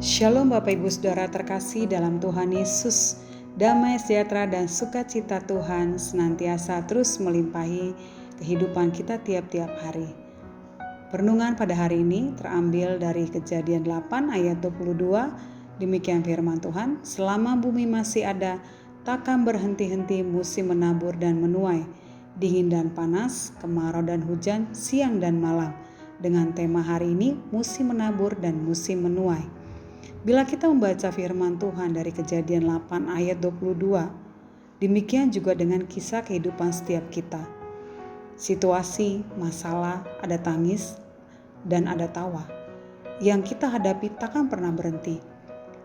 Shalom Bapak Ibu Saudara terkasih dalam Tuhan Yesus. Damai sejahtera dan sukacita Tuhan senantiasa terus melimpahi kehidupan kita tiap-tiap hari. Renungan pada hari ini terambil dari Kejadian 8 ayat 22. Demikian firman Tuhan, selama bumi masih ada, takkan berhenti-henti musim menabur dan menuai, dingin dan panas, kemarau dan hujan, siang dan malam. Dengan tema hari ini, musim menabur dan musim menuai. Bila kita membaca firman Tuhan dari Kejadian 8 ayat 22, demikian juga dengan kisah kehidupan setiap kita. Situasi, masalah, ada tangis, dan ada tawa. Yang kita hadapi takkan pernah berhenti.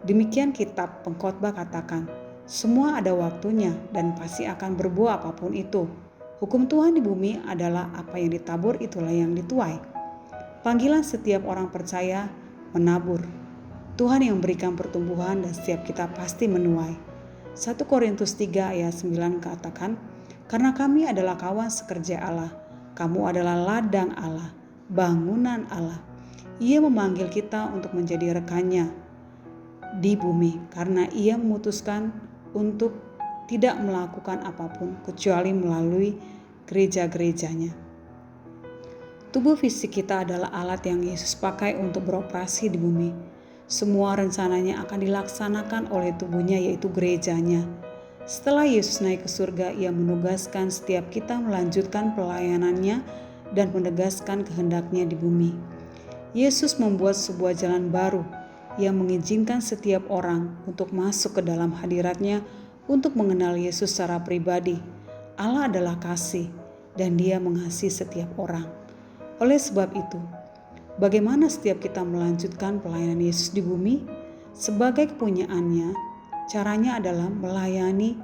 Demikian kitab Pengkhotbah katakan, semua ada waktunya dan pasti akan berbuah apapun itu. Hukum Tuhan di bumi adalah apa yang ditabur itulah yang dituai. Panggilan setiap orang percaya menabur. Tuhan yang memberikan pertumbuhan dan setiap kita pasti menuai. 1 Korintus 3 ayat 9 katakan, karena kami adalah kawan sekerja Allah, kamu adalah ladang Allah, bangunan Allah. Ia memanggil kita untuk menjadi rekannya di bumi karena ia memutuskan untuk tidak melakukan apapun kecuali melalui gereja-gerejanya. Tubuh fisik kita adalah alat yang Yesus pakai untuk beroperasi di bumi. Semua rencananya akan dilaksanakan oleh tubuhnya, yaitu gerejanya. Setelah Yesus naik ke surga, ia menugaskan setiap kita melanjutkan pelayanannya dan menegaskan kehendaknya di bumi. Yesus membuat sebuah jalan baru yang mengizinkan setiap orang untuk masuk ke dalam hadiratnya untuk mengenal Yesus secara pribadi. Allah adalah kasih dan Dia mengasihi setiap orang. Oleh sebab itu, bagaimana setiap kita melanjutkan pelayanan Yesus di bumi? Sebagai kepunyaannya, caranya adalah melayani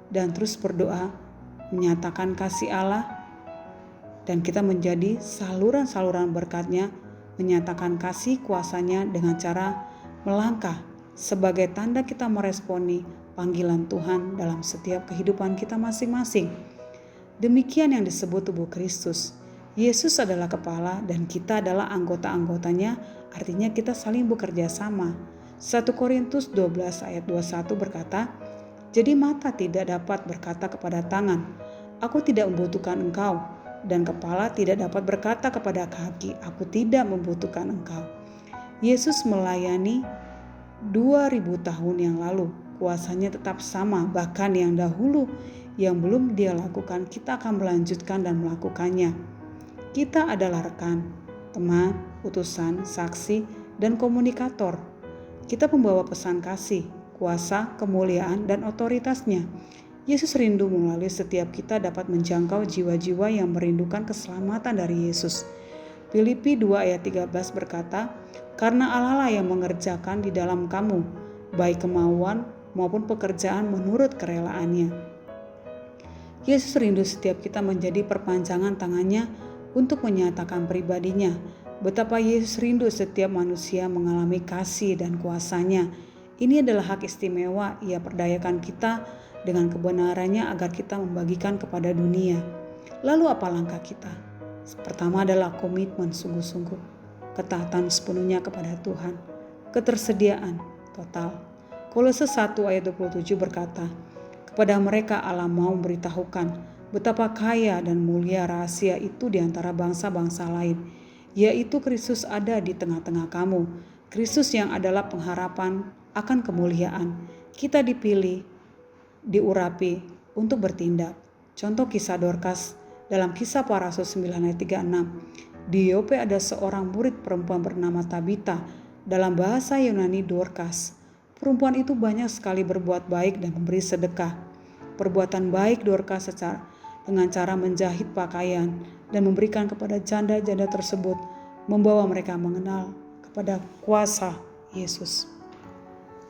dan terus berdoa, menyatakan kasih Allah, dan kita menjadi saluran-saluran berkat-Nya, menyatakan kasih kuasa-Nya dengan cara melangkah sebagai tanda kita meresponi panggilan Tuhan dalam setiap kehidupan kita masing-masing. Demikian yang disebut tubuh Kristus. Yesus adalah kepala dan kita adalah anggota-anggotanya, artinya kita saling bekerja sama. 1 Korintus 12 ayat 21 berkata, jadi mata tidak dapat berkata kepada tangan, aku tidak membutuhkan engkau, dan kepala tidak dapat berkata kepada kaki, aku tidak membutuhkan engkau. Yesus melayani 2000 tahun yang lalu, kuasanya tetap sama, bahkan yang dahulu yang belum Dia lakukan, kita akan melanjutkan dan melakukannya. Kita adalah rekan, teman, utusan, saksi, dan komunikator. Kita membawa pesan kasih, kuasa, kemuliaan, dan otoritasnya. Yesus rindu melalui setiap kita dapat menjangkau jiwa-jiwa yang merindukan keselamatan dari Yesus. Filipi 2 ayat 13 berkata, karena Allah lah yang mengerjakan di dalam kamu, baik kemauan maupun pekerjaan menurut kerelaannya. Yesus rindu setiap kita menjadi perpanjangan tangannya untuk menyatakan pribadinya. Betapa Yesus rindu setiap manusia mengalami kasih dan kuasanya. Ini adalah hak istimewa Ia perdayakan kita dengan kebenarannya agar kita membagikan kepada dunia. Lalu apa langkah kita? Pertama adalah komitmen sungguh-sungguh, ketaatan sepenuhnya kepada Tuhan, ketersediaan total. Kolose 1 ayat 27 berkata, kepada mereka Allah mau memberitahukan betapa kaya dan mulia rahasia itu di antara bangsa-bangsa lain, yaitu Kristus ada di tengah-tengah kamu. Kristus yang adalah pengharapan akan kemuliaan. Kita dipilih, diurapi untuk bertindak. Contoh kisah Dorcas dalam Kisah Para Rasul 9 ayat 36. Di Yope ada seorang murid perempuan bernama Tabita, dalam bahasa Yunani Dorcas. Perempuan itu banyak sekali berbuat baik dan memberi sedekah. Perbuatan baik Dorcas dengan cara menjahit pakaian dan memberikan kepada janda-janda tersebut, membawa mereka mengenal kepada kuasa Yesus.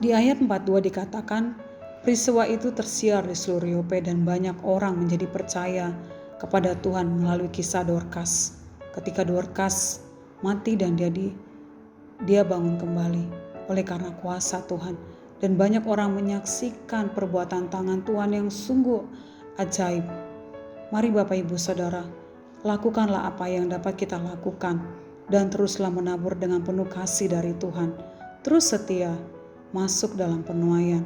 Di ayat 42 dikatakan, peristiwa itu tersiar di seluruh Yope dan banyak orang menjadi percaya kepada Tuhan melalui kisah Dorcas. Ketika Dorcas mati dan dia bangun kembali oleh karena kuasa Tuhan, dan banyak orang menyaksikan perbuatan tangan Tuhan yang sungguh ajaib. Mari Bapak Ibu Saudara, lakukanlah apa yang dapat kita lakukan dan teruslah menabur dengan penuh kasih dari Tuhan. terus setia, masuk dalam penuaian.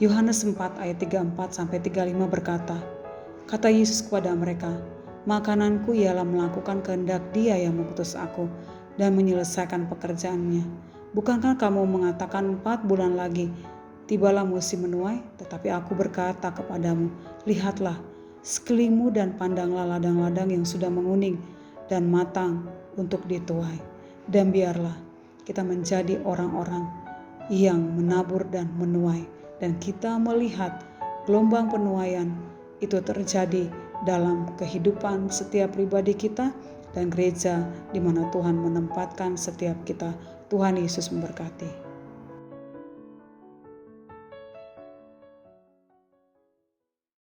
Yohanes 4 ayat 34-35 berkata, kata Yesus kepada mereka, makananku ialah melakukan kehendak Dia yang mengutus aku dan menyelesaikan pekerjaannya. Bukankah kamu mengatakan 4 bulan lagi tibalah musim menuai? Tetapi aku berkata kepadamu, lihatlah, sekelilingmu dan pandanglah ladang-ladang yang sudah menguning dan matang untuk dituai. Dan biarlah kita menjadi orang-orang yang menabur dan menuai, dan kita melihat gelombang penuaian itu terjadi dalam kehidupan setiap pribadi kita dan gereja di mana Tuhan menempatkan setiap kita. Tuhan Yesus memberkati.